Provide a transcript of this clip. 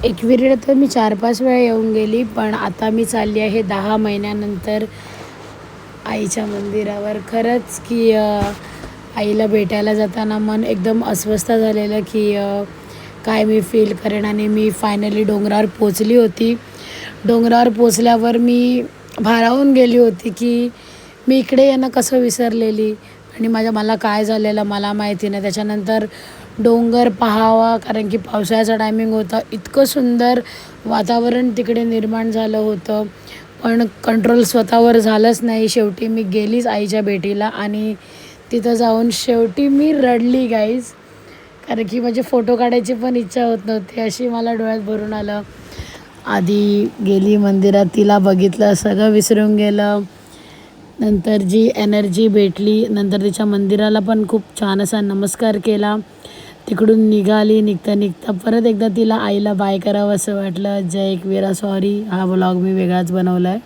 एकविरीला तर मी 4-5 वेळा येऊन गेली, पण आता मी चालली आहे 10 महिन्यानंतर आईच्या मंदिरावर. खरंच की आईला भेटायला जाताना मन एकदम अस्वस्थ झालेलं की काय मी फील करेन. आणि मी फायनली डोंगरावर पोचली होती. डोंगरावर पोचल्यावर मी भारावून गेली होती की मी इकडे येणं कसं विसरलेली आणि मला काय झालेलं मला माहिती नाही. त्याच्यानंतर डोंगर पाहावा, कारण की पावसाळ्याचा टायमिंग होता. इतकं सुंदर वातावरण तिकडे निर्माण झालं होतं, पण कंट्रोल स्वतःवर झालंच नाही. शेवटी मी गेलीच आईच्या भेटीला आणि तिथं जाऊन शेवटी मी रडली गाईज, कारण की माझे फोटो काढायची पण इच्छा होत नव्हती, अशी मला डोळ्यात भरून आलं. आधी गेली मंदिरात, तिला बघितलं, सगळं विसरून गेलं. नंतर जी एनर्जी भेटली, नंतर तिच्या मंदिराला पण खूप छान असा नमस्कार केला. तिकडून निघता परत एकदा तिला आईला बाय करावं असं वाटलं. जय एकविरा. सॉरी, हा व्लॉग मी वेगळाच बनवला आहे.